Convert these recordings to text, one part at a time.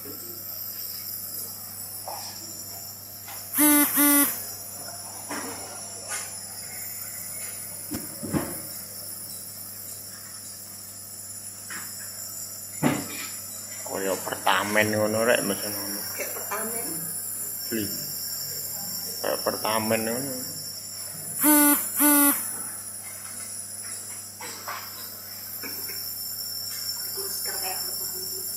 Kaya pertamen ngono rek mesen ngono. Kayak pertamen. Beli. Kayak pertamen ngono. Masker kayak pertamen.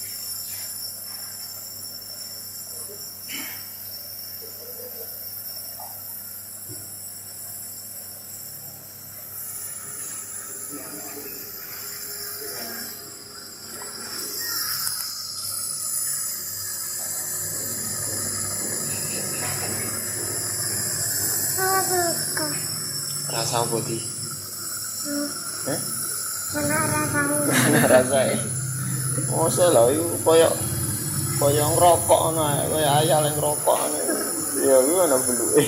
Rasa apa di? Eh? Mana rasanya? Mana rasanya? Masa lah itu kaya ngerokok ngono ae, kaya ayal ngerokok ngono. Ya iku ana beluke.